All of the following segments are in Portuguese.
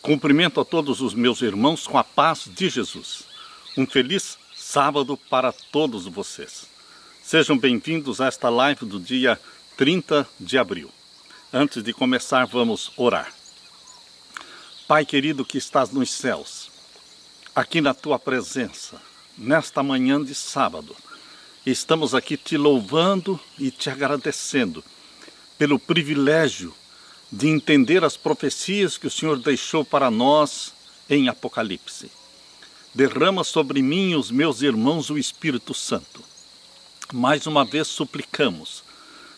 Cumprimento a todos os meus irmãos com a paz de Jesus. Um feliz sábado para todos vocês. Sejam bem-vindos a esta live do dia 30 de abril. Antes de começar, vamos orar. Pai querido que estás nos céus, aqui na tua presença, nesta manhã de sábado, estamos aqui te louvando e te agradecendo pelo privilégio de entender as profecias que o Senhor deixou para nós em Apocalipse. Derrama sobre mim e os meus irmãos o Espírito Santo. Mais uma vez suplicamos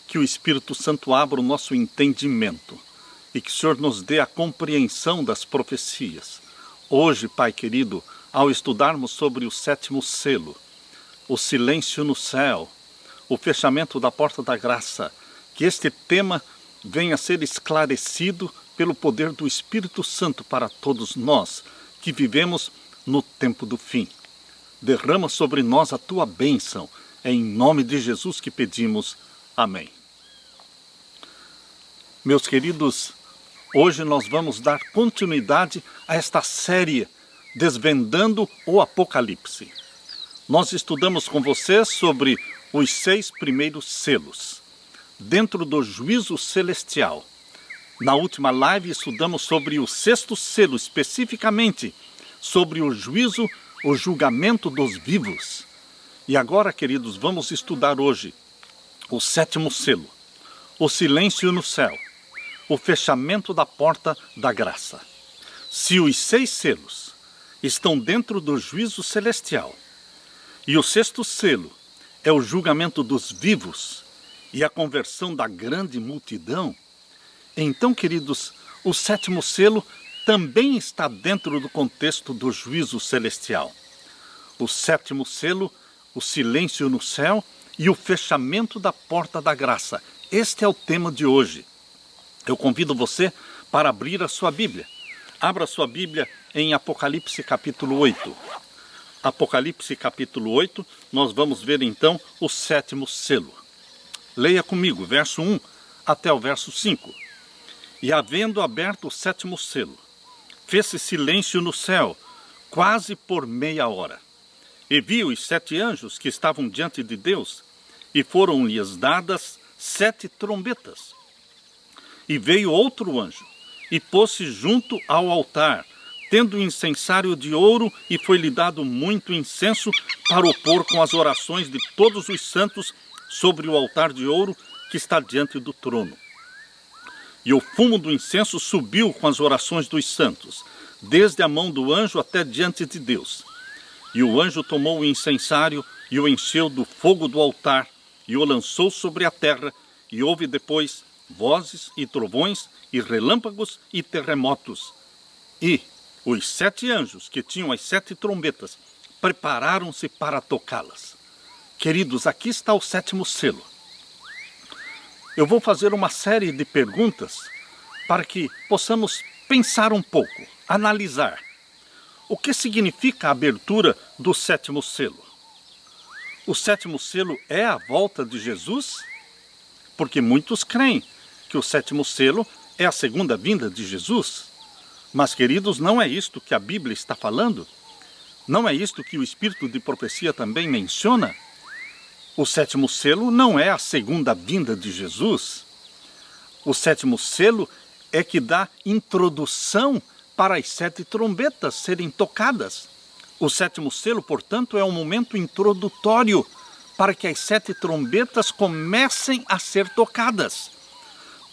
que o Espírito Santo abra o nosso entendimento e que o Senhor nos dê a compreensão das profecias. Hoje, Pai querido, ao estudarmos sobre o sétimo selo, o silêncio no céu, o fechamento da porta da graça, que este tema venha a ser esclarecido pelo poder do Espírito Santo para todos nós que vivemos no tempo do fim. Derrama sobre nós a tua bênção, é em nome de Jesus que pedimos. Amém. Meus queridos, hoje nós vamos dar continuidade a esta série Desvendando o Apocalipse. Nós estudamos com vocês sobre os 6 primeiros selos dentro do juízo celestial. Na última live estudamos sobre o 6º selo, especificamente sobre o juízo, o julgamento dos vivos. E agora, queridos, vamos estudar hoje o 7º selo, o silêncio no céu, o fechamento da porta da graça. Se os 6 selos estão dentro do juízo celestial e o 6º selo é o julgamento dos vivos e a conversão da grande multidão, então, queridos, o 7º selo também está dentro do contexto do juízo celestial. O 7º selo, o silêncio no céu e o fechamento da porta da graça. Este é o tema de hoje. Eu convido você para abrir a sua Bíblia. Abra a sua Bíblia em Apocalipse capítulo 8. Apocalipse capítulo 8, nós vamos ver então o 7º selo. Leia comigo, verso 1 até o verso 5. E havendo aberto o 7º selo, fez-se silêncio no céu, quase por meia hora. E vi os 7 anjos que estavam diante de Deus, e foram-lhes dadas 7 trombetas. E veio outro anjo, e pôs-se junto ao altar, tendo incensário de ouro, e foi-lhe dado muito incenso para o pôr com as orações de todos os santos sobre o altar de ouro que está diante do trono. E o fumo do incenso subiu com as orações dos santos, desde a mão do anjo até diante de Deus. E o anjo tomou o incensário e o encheu do fogo do altar, e o lançou sobre a terra, e houve depois vozes e trovões, e relâmpagos e terremotos. E os 7 anjos que tinham as 7 trombetas prepararam-se para tocá-las. Queridos, aqui está o 7º selo. Eu vou fazer uma série de perguntas para que possamos pensar um pouco, analisar. O que significa a abertura do 7º selo? O 7º selo é a volta de Jesus? Porque muitos creem que o 7º selo é a segunda vinda de Jesus. Mas, queridos, não é isto que a Bíblia está falando? Não é isto que o Espírito de profecia também menciona? O 7º selo não é a segunda vinda de Jesus. O 7º selo é que dá introdução para as 7 trombetas serem tocadas. O 7º selo, portanto, é um momento introdutório para que as 7 trombetas comecem a ser tocadas.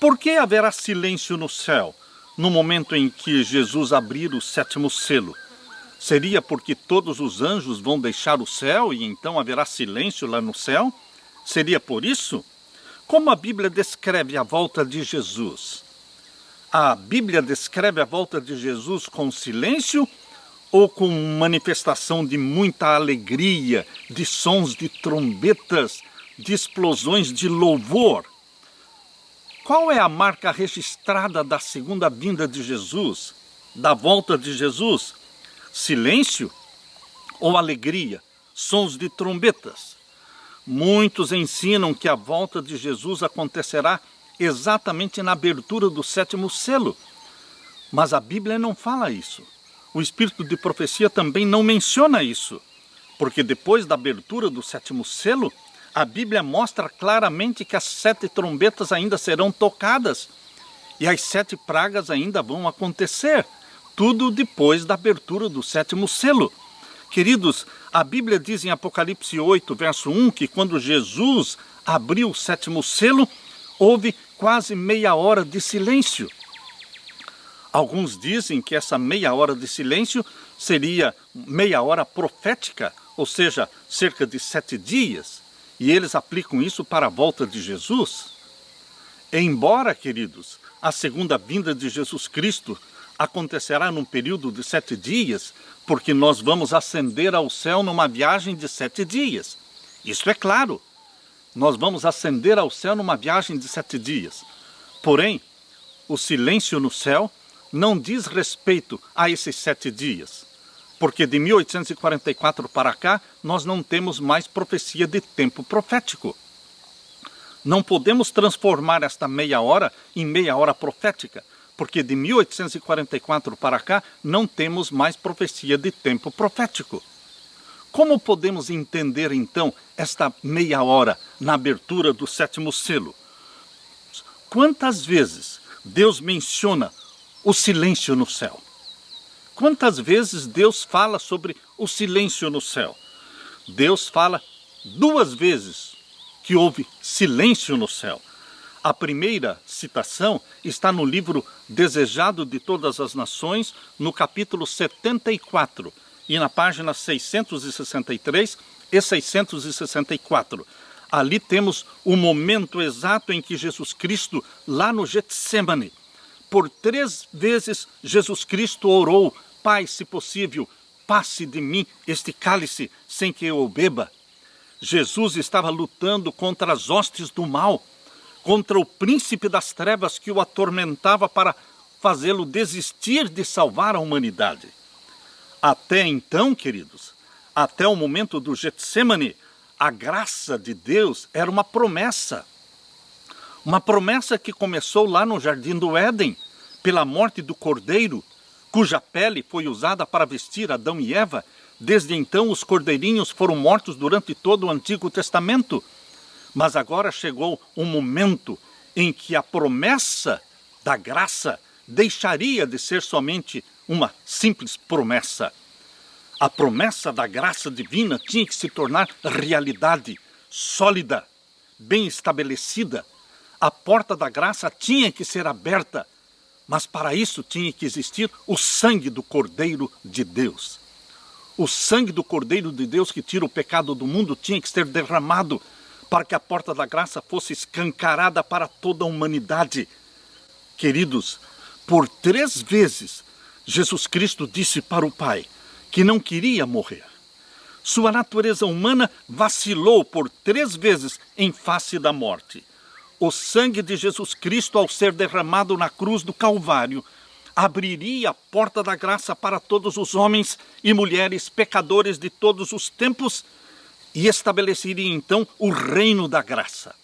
Por que haverá silêncio no céu no momento em que Jesus abrir o 7º selo? Seria porque todos os anjos vão deixar o céu e então haverá silêncio lá no céu? Seria por isso? Como a Bíblia descreve a volta de Jesus? A Bíblia descreve a volta de Jesus com silêncio ou com manifestação de muita alegria, de sons de trombetas, de explosões de louvor? Qual é a marca registrada da segunda vinda de Jesus, da volta de Jesus? Silêncio ou alegria? Sons de trombetas? Muitos ensinam que a volta de Jesus acontecerá exatamente na abertura do 7º selo. Mas a Bíblia não fala isso. O espírito de profecia também não menciona isso, porque depois da abertura do 7º selo, a Bíblia mostra claramente que as 7 trombetas ainda serão tocadas e as 7 pragas ainda vão acontecer, tudo depois da abertura do 7º selo. Queridos, a Bíblia diz em Apocalipse 8, verso 1, que quando Jesus abriu o 7º selo, houve quase meia hora de silêncio. Alguns dizem que essa meia hora de silêncio seria meia hora profética, ou seja, cerca de 7 dias, e eles aplicam isso para a volta de Jesus. Embora, queridos, a segunda vinda de Jesus Cristo acontecerá num período de 7 dias, porque nós vamos ascender ao céu numa viagem de 7 dias. Isso é claro, nós vamos ascender ao céu numa viagem de 7 dias. Porém, o silêncio no céu não diz respeito a esses 7 dias, porque de 1844 para cá, nós não temos mais profecia de tempo profético. Não podemos transformar esta meia hora em meia hora profética, porque de 1844 para cá, não temos mais profecia de tempo profético. Como podemos entender, então, esta meia hora na abertura do 7º selo? Quantas vezes Deus menciona o silêncio no céu? Quantas vezes Deus fala sobre o silêncio no céu? Deus fala 2 vezes que houve silêncio no céu. A primeira citação está no livro Desejado de Todas as Nações, no capítulo 74, e na página 663 e 664. Ali temos o momento exato em que Jesus Cristo, lá no Getsêmani, por 3 vezes Jesus Cristo orou: Pai, se possível, passe de mim este cálice sem que eu o beba. Jesus estava lutando contra as hostes do mal, contra o príncipe das trevas que o atormentava para fazê-lo desistir de salvar a humanidade. Até então, queridos, até o momento do Getsêmani, a graça de Deus era uma promessa. Uma promessa que começou lá no Jardim do Éden, pela morte do Cordeiro, cuja pele foi usada para vestir Adão e Eva. Desde então os cordeirinhos foram mortos durante todo o Antigo Testamento. Mas agora chegou um momento em que a promessa da graça deixaria de ser somente uma simples promessa. A promessa da graça divina tinha que se tornar realidade, sólida, bem estabelecida. A porta da graça tinha que ser aberta, mas para isso tinha que existir o sangue do Cordeiro de Deus. O sangue do Cordeiro de Deus que tira o pecado do mundo tinha que ser derramado para que a porta da graça fosse escancarada para toda a humanidade. Queridos, por 3 vezes, Jesus Cristo disse para o Pai que não queria morrer. Sua natureza humana vacilou por 3 vezes em face da morte. O sangue de Jesus Cristo, ao ser derramado na cruz do Calvário, abriria a porta da graça para todos os homens e mulheres pecadores de todos os tempos e estabeleceria então o reino da graça.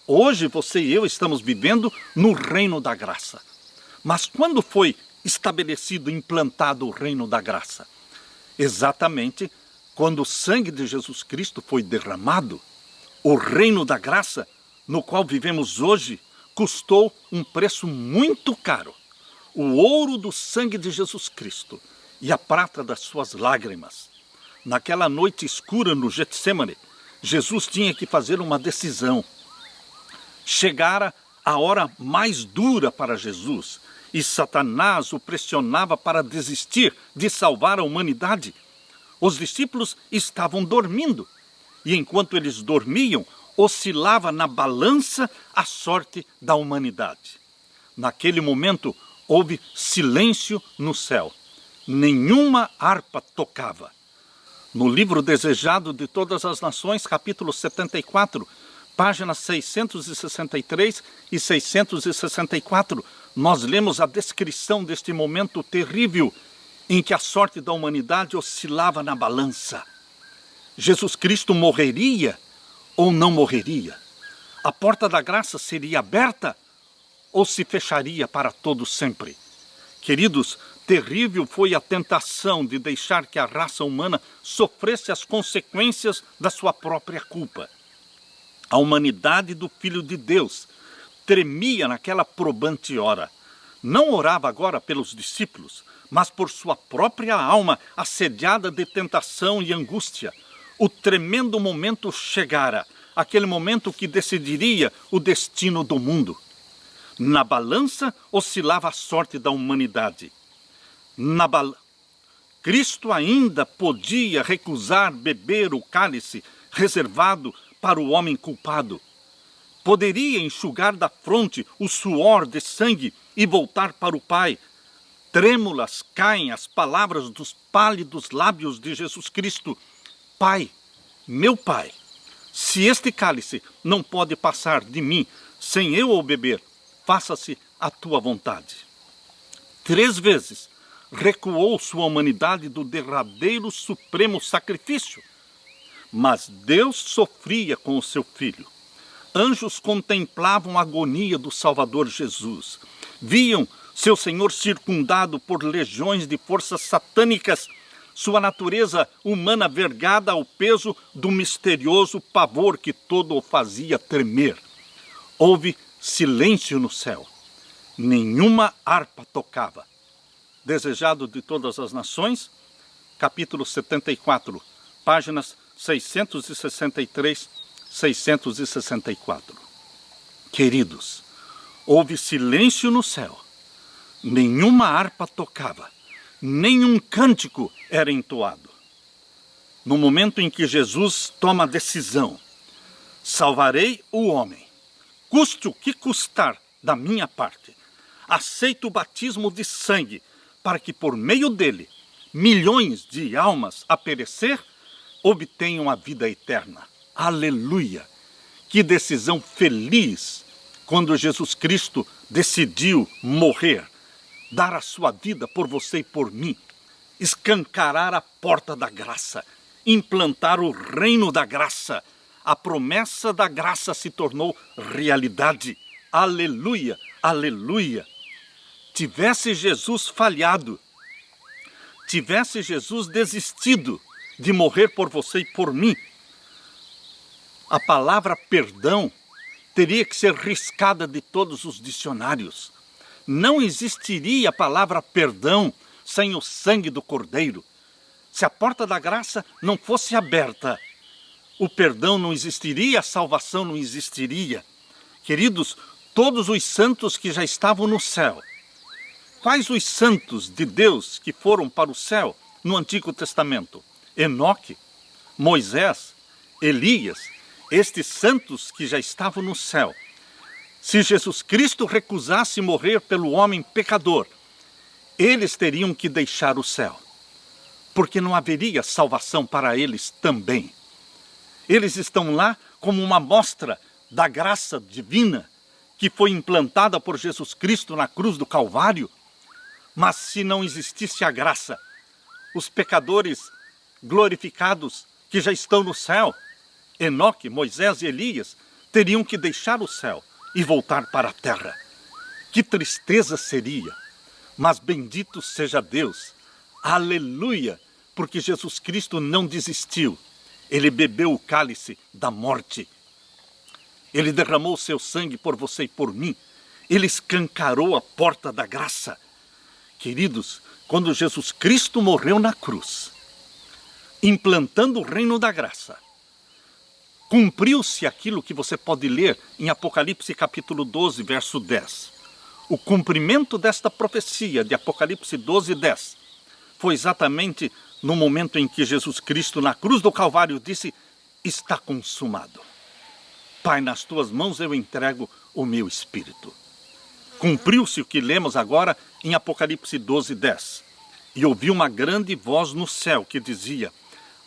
Hoje você e eu estamos vivendo no reino da graça. Mas quando foi estabelecido, implantado o reino da graça? Exatamente quando o sangue de Jesus Cristo foi derramado. O reino da graça, no qual vivemos hoje, custou um preço muito caro. O ouro do sangue de Jesus Cristo e a prata das suas lágrimas. Naquela noite escura no Getsêmani, Jesus tinha que fazer uma decisão. Chegara a hora mais dura para Jesus e Satanás o pressionava para desistir de salvar a humanidade. Os discípulos estavam dormindo e enquanto eles dormiam, oscilava na balança a sorte da humanidade. Naquele momento, houve silêncio no céu. Nenhuma harpa tocava. No livro Desejado de Todas as Nações, capítulo 74, páginas 663 e 664, nós lemos a descrição deste momento terrível em que a sorte da humanidade oscilava na balança. Jesus Cristo morreria ou não morreria? A porta da graça seria aberta ou se fecharia para todo sempre? Queridos, terrível foi a tentação de deixar que a raça humana sofresse as consequências da sua própria culpa. A humanidade do Filho de Deus tremia naquela probante hora. Não orava agora pelos discípulos, mas por sua própria alma assediada de tentação e angústia. O tremendo momento chegara, aquele momento que decidiria o destino do mundo. Na balança oscilava a sorte da humanidade. Cristo ainda podia recusar beber o cálice reservado para o homem culpado. Poderia enxugar da fronte o suor de sangue e voltar para o Pai. Trêmulas caem as palavras dos pálidos lábios de Jesus Cristo. Pai, meu Pai, se este cálice não pode passar de mim sem eu o beber, faça-se a tua vontade. 3 vezes recuou sua humanidade do derradeiro supremo sacrifício. Mas Deus sofria com o seu Filho. Anjos contemplavam a agonia do Salvador Jesus. Viam seu Senhor circundado por legiões de forças satânicas, sua natureza humana vergada ao peso do misterioso pavor que todo o fazia tremer. Houve silêncio no céu. Nenhuma harpa tocava. Desejado de todas as nações, capítulo 74, páginas 663, 664. Queridos, houve silêncio no céu. Nenhuma harpa tocava, nenhum cântico era entoado. No momento em que Jesus toma a decisão, salvarei o homem, custe o que custar da minha parte. Aceito o batismo de sangue, para que por meio dele, milhões de almas a perecer, obtenham a vida eterna. Aleluia! Que decisão feliz quando Jesus Cristo decidiu morrer, dar a sua vida por você e por mim, escancarar a porta da graça, implantar o reino da graça. A promessa da graça se tornou realidade. Aleluia! Aleluia! Tivesse Jesus falhado, tivesse Jesus desistido de morrer por você e por mim, a palavra perdão teria que ser riscada de todos os dicionários. Não existiria a palavra perdão sem o sangue do Cordeiro. Se a porta da graça não fosse aberta, o perdão não existiria, a salvação não existiria. Queridos, todos os santos que já estavam no céu, quais os santos de Deus que foram para o céu no Antigo Testamento? Enoque, Moisés, Elias, estes santos que já estavam no céu. Se Jesus Cristo recusasse morrer pelo homem pecador, eles teriam que deixar o céu, porque não haveria salvação para eles também. Eles estão lá como uma amostra da graça divina que foi implantada por Jesus Cristo na cruz do Calvário. Mas se não existisse a graça, os pecadores glorificados que já estão no céu, Enoque, Moisés e Elias, teriam que deixar o céu e voltar para a terra. Que tristeza seria! Mas bendito seja Deus, aleluia, porque Jesus Cristo não desistiu. Ele bebeu o cálice da morte. Ele derramou seu sangue por você e por mim. Ele escancarou a porta da graça. Queridos, quando Jesus Cristo morreu na cruz, implantando o reino da graça, cumpriu-se aquilo que você pode ler em Apocalipse capítulo 12, verso 10. O cumprimento desta profecia de Apocalipse 12, 10 foi exatamente no momento em que Jesus Cristo na cruz do Calvário disse: está consumado. Pai, nas tuas mãos eu entrego o meu espírito. Cumpriu-se o que lemos agora em Apocalipse 12, 10. E ouvi uma grande voz no céu que dizia: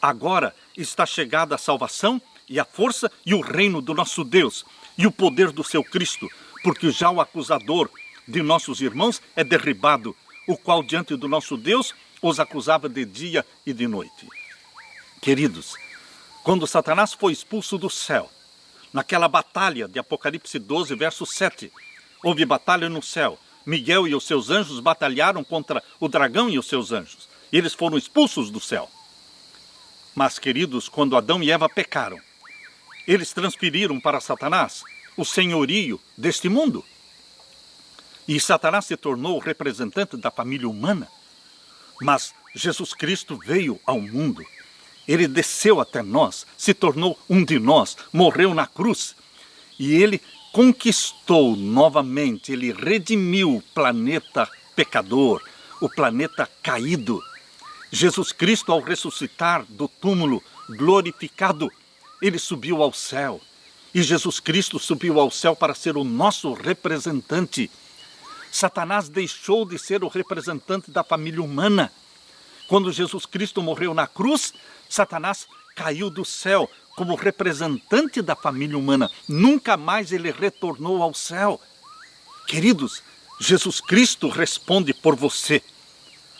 agora está chegada a salvação e a força e o reino do nosso Deus e o poder do seu Cristo, porque já o acusador de nossos irmãos é derribado, o qual diante do nosso Deus os acusava de dia e de noite. Queridos, quando Satanás foi expulso do céu, naquela batalha de Apocalipse 12, verso 7, houve batalha no céu, Miguel e os seus anjos batalharam contra o dragão e os seus anjos. E eles foram expulsos do céu. Mas, queridos, quando Adão e Eva pecaram, eles transferiram para Satanás o senhorio deste mundo. E Satanás se tornou o representante da família humana. Mas Jesus Cristo veio ao mundo. Ele desceu até nós, se tornou um de nós, morreu na cruz. E ele conquistou novamente, ele redimiu o planeta pecador, o planeta caído. Jesus Cristo, ao ressuscitar do túmulo, glorificado, ele subiu ao céu. E Jesus Cristo subiu ao céu para ser o nosso representante. Satanás deixou de ser o representante da família humana. Quando Jesus Cristo morreu na cruz, Satanás caiu do céu como representante da família humana. Nunca mais ele retornou ao céu. Queridos, Jesus Cristo responde por você.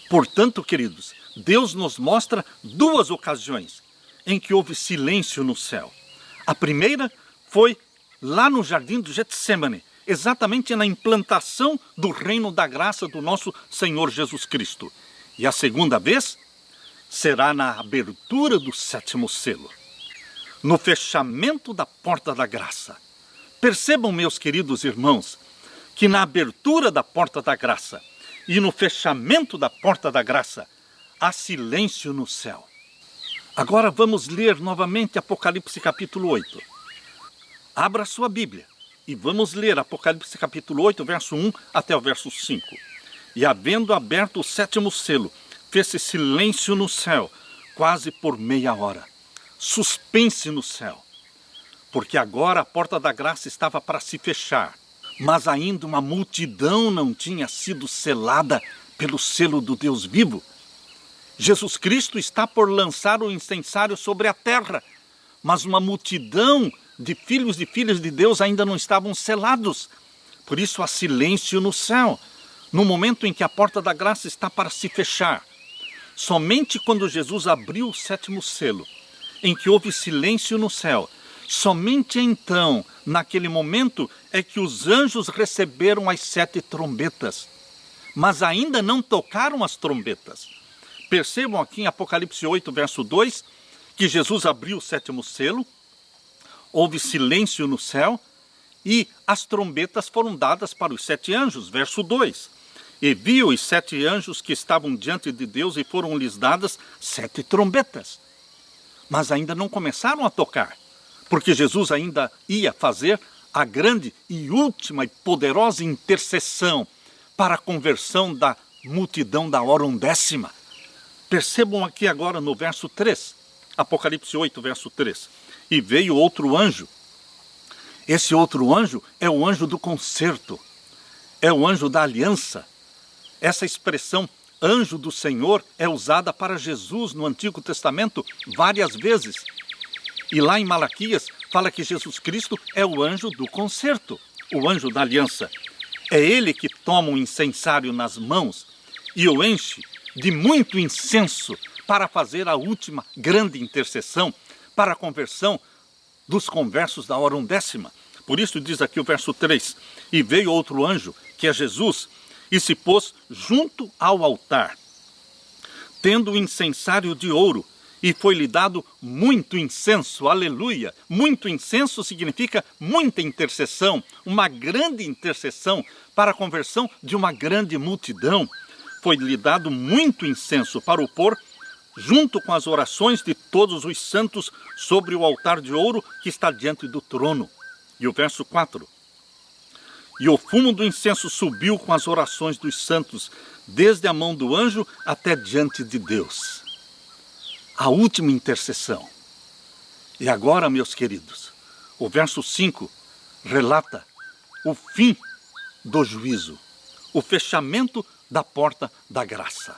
Portanto, queridos, Deus nos mostra duas ocasiões em que houve silêncio no céu. A primeira foi lá no jardim do Getsêmani, exatamente na implantação do reino da graça do nosso Senhor Jesus Cristo. E a segunda vez será na abertura do 7º selo, no fechamento da porta da graça. Percebam, meus queridos irmãos, que na abertura da porta da graça e no fechamento da porta da graça há silêncio no céu. Agora vamos ler novamente Apocalipse capítulo 8. Abra sua Bíblia e vamos ler Apocalipse capítulo 8, verso 1 até o verso 5. E havendo aberto o 7º selo, fez-se silêncio no céu, quase por meia hora. Suspense no céu, porque agora a porta da graça estava para se fechar, mas ainda uma multidão não tinha sido selada pelo selo do Deus vivo. Jesus Cristo está por lançar o incensário sobre a terra, mas uma multidão de filhos e filhas de Deus ainda não estavam selados. Por isso há silêncio no céu, no momento em que a porta da graça está para se fechar. Somente quando Jesus abriu o 7º selo, em que houve silêncio no céu, somente então, naquele momento, é que os anjos receberam as 7 trombetas. Mas ainda não tocaram as trombetas. Percebam aqui em Apocalipse 8, verso 2, que Jesus abriu o 7º selo, houve silêncio no céu, e as trombetas foram dadas para os 7 anjos, verso 2. E viu os 7 anjos que estavam diante de Deus e foram-lhes dadas 7 trombetas. Mas ainda não começaram a tocar, porque Jesus ainda ia fazer a grande e última e poderosa intercessão para a conversão da multidão da hora undécima. Percebam aqui agora no verso 3, Apocalipse 8, verso 3. E veio outro anjo. Esse outro anjo é o anjo do concerto, é o anjo da aliança. Essa expressão anjo do Senhor é usada para Jesus no Antigo Testamento várias vezes. E lá em Malaquias fala que Jesus Cristo é o anjo do concerto, o anjo da aliança. É ele que toma o incensário nas mãos e o enche de muito incenso para fazer a última grande intercessão para a conversão dos conversos da hora undécima. Por isso diz aqui o verso 3, e veio outro anjo, que é Jesus, e se pôs junto ao altar, tendo o incensário de ouro, e foi-lhe dado muito incenso, aleluia. Muito incenso significa muita intercessão, uma grande intercessão para a conversão de uma grande multidão. Foi-lhe dado muito incenso para o pôr junto com as orações de todos os santos sobre o altar de ouro que está diante do trono. E o verso 4. E o fumo do incenso subiu com as orações dos santos, desde a mão do anjo até diante de Deus. A última intercessão. E agora, meus queridos, o verso 5 relata o fim do juízo, o fechamento da porta da graça.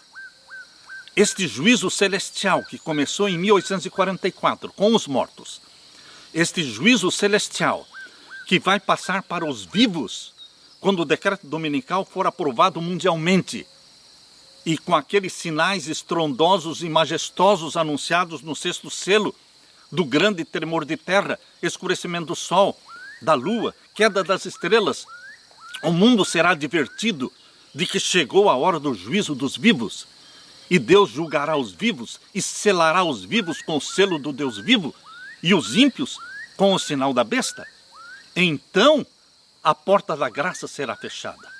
Este juízo celestial que começou em 1844 com os mortos, este juízo celestial que vai passar para os vivos quando o decreto dominical for aprovado mundialmente e com aqueles sinais estrondosos e majestosos anunciados no 6º selo do grande tremor de terra, escurecimento do sol, da lua, queda das estrelas, o mundo será advertido de que chegou a hora do juízo dos vivos, e Deus julgará os vivos e selará os vivos com o selo do Deus vivo e os ímpios com o sinal da besta. Então a porta da graça será fechada.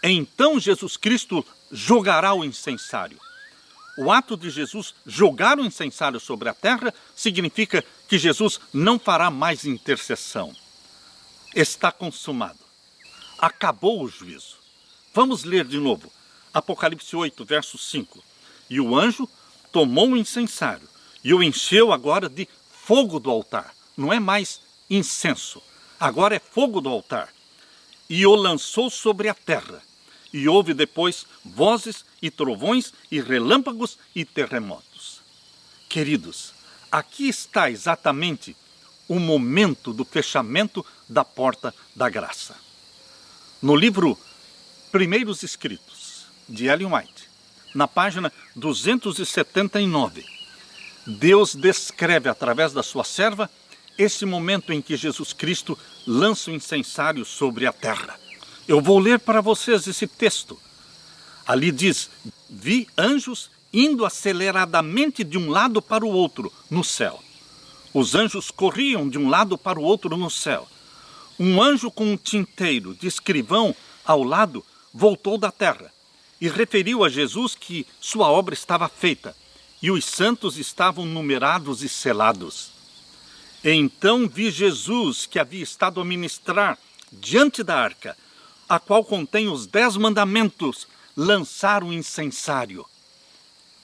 Então Jesus Cristo jogará o incensário. O ato de Jesus jogar o incensário sobre a terra significa que Jesus não fará mais intercessão. Está consumado. Acabou o juízo. Vamos ler de novo. Apocalipse 8, verso 5. E o anjo tomou o incensário e o encheu agora de fogo do altar. Não é mais incenso. Agora é fogo do altar. E o lançou sobre a terra. E houve depois vozes e trovões e relâmpagos e terremotos. Queridos, aqui está exatamente o momento do fechamento da porta da graça. No livro Primeiros Escritos, de Ellen White, na página 279, Deus descreve através da sua serva esse momento em que Jesus Cristo lança o incensário sobre a terra. Eu vou ler para vocês esse texto. Ali diz: vi anjos indo aceleradamente de um lado para o outro no céu. Os anjos corriam de um lado para o outro no céu. Um anjo com um tinteiro de escrivão ao lado voltou da terra e referiu a Jesus que sua obra estava feita e os santos estavam numerados e selados. Então vi Jesus, que havia estado a ministrar diante da arca, a qual contém os 10 mandamentos, lançar o incensário.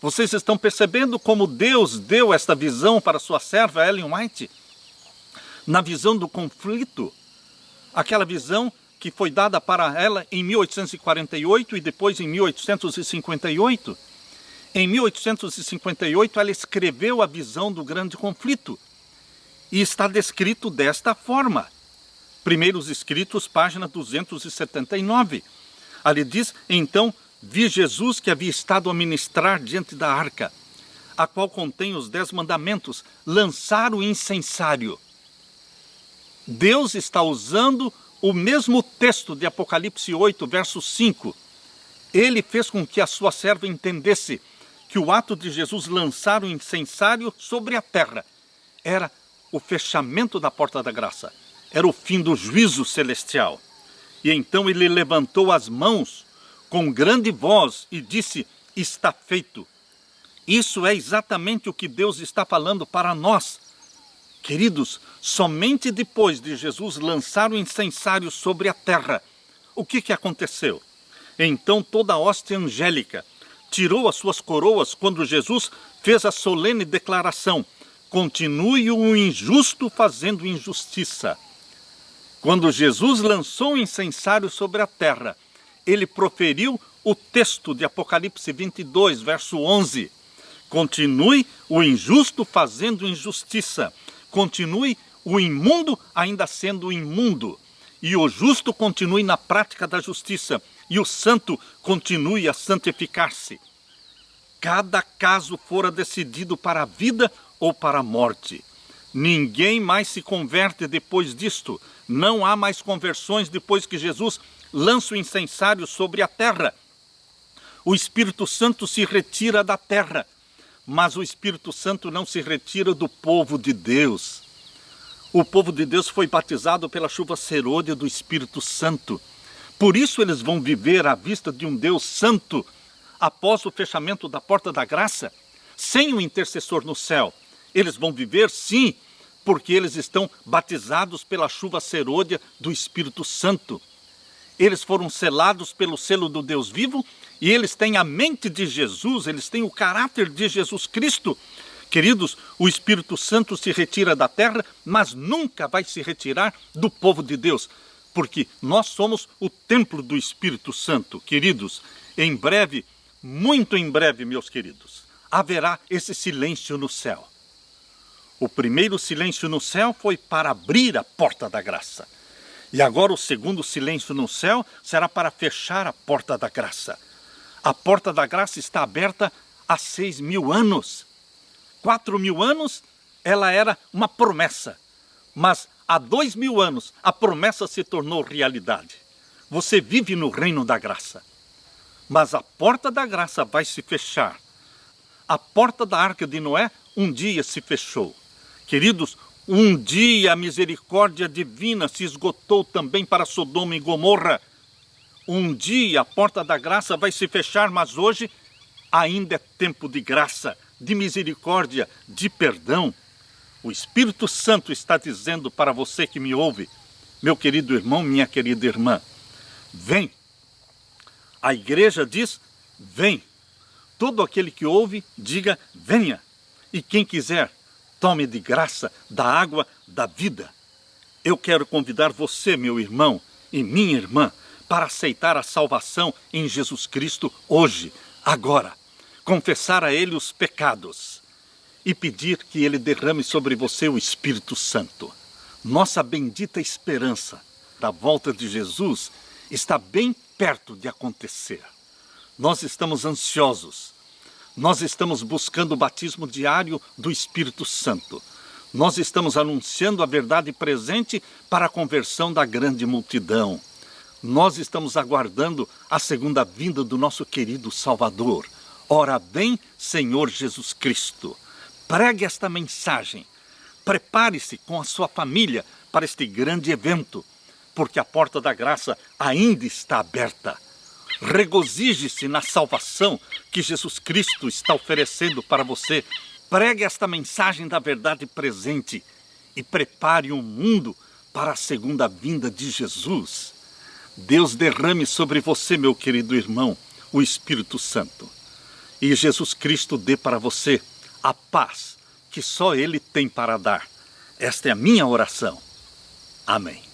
Vocês estão percebendo como Deus deu esta visão para sua serva Ellen White? Na visão do conflito, aquela visão que foi dada para ela em 1848 e depois em 1858. Em 1858 ela escreveu a visão do grande conflito e está descrito desta forma. Primeiros Escritos, página 279. Ali diz: então vi Jesus que havia estado a ministrar diante da arca, a qual contém os 10 mandamentos, lançar o incensário. Deus está usando o mesmo texto de Apocalipse 8, verso 5. Ele fez com que a sua serva entendesse que o ato de Jesus lançar o incensário sobre a terra era o fechamento da porta da graça, era o fim do juízo celestial. E então ele levantou as mãos com grande voz e disse: está feito. Isso é exatamente o que Deus está falando para nós. Queridos, somente depois de Jesus lançar o incensário sobre a terra, o que aconteceu? Então toda a hoste angélica tirou as suas coroas quando Jesus fez a solene declaração: continue o injusto fazendo injustiça. Quando Jesus lançou o incensário sobre a terra, ele proferiu o texto de Apocalipse 22, verso 11. Continue o injusto fazendo injustiça. Continue o imundo ainda sendo imundo. E o justo continue na prática da justiça. E o santo continue a santificar-se. Cada caso fora decidido para a vida ou para a morte. Ninguém mais se converte depois disto. Não há mais conversões depois que Jesus lança o incensário sobre a terra. O Espírito Santo se retira da terra, mas o Espírito Santo não se retira do povo de Deus. O povo de Deus foi batizado pela chuva serôdia do Espírito Santo. Por isso eles vão viver à vista de um Deus santo após o fechamento da porta da graça, sem o intercessor no céu. Eles vão viver, sim, porque eles estão batizados pela chuva serôdia do Espírito Santo. Eles foram selados pelo selo do Deus vivo e eles têm a mente de Jesus, eles têm o caráter de Jesus Cristo. Queridos, o Espírito Santo se retira da terra, mas nunca vai se retirar do povo de Deus, porque nós somos o templo do Espírito Santo. Queridos, em breve, muito em breve, meus queridos, haverá esse silêncio no céu. O primeiro silêncio no céu foi para abrir a porta da graça. E agora o segundo silêncio no céu será para fechar a porta da graça. A porta da graça está aberta há 6.000 anos. 4.000 anos ela era uma promessa. Mas há 2.000 anos a promessa se tornou realidade. Você vive no reino da graça. mas a porta da graça vai se fechar. A porta da arca de Noé um dia se fechou. Queridos, um dia a misericórdia divina se esgotou também para Sodoma e Gomorra. Um dia a porta da graça vai se fechar, mas hoje ainda é tempo de graça, de misericórdia, de perdão. O Espírito Santo está dizendo para você que me ouve, meu querido irmão, minha querida irmã, vem. A igreja diz, vem. Todo aquele que ouve, diga, venha. E quem quiser, tome de graça da água da vida. Eu quero convidar você, meu irmão e minha irmã, para aceitar a salvação em Jesus Cristo hoje, agora. Confessar a Ele os pecados e pedir que Ele derrame sobre você o Espírito Santo. Nossa bendita esperança da volta de Jesus está bem perto de acontecer. Nós estamos ansiosos. Nós estamos buscando o batismo diário do Espírito Santo. Nós estamos anunciando a verdade presente para a conversão da grande multidão. Nós estamos aguardando a segunda vinda do nosso querido Salvador. Ora vem, Senhor Jesus Cristo. Pregue esta mensagem. Prepare-se com a sua família para este grande evento, porque a porta da graça ainda está aberta. Regozije-se na salvação que Jesus Cristo está oferecendo para você. Pregue esta mensagem da verdade presente e prepare o mundo para a segunda vinda de Jesus. Deus derrame sobre você, meu querido irmão, o Espírito Santo. E Jesus Cristo dê para você a paz que só Ele tem para dar. Esta é a minha oração. Amém.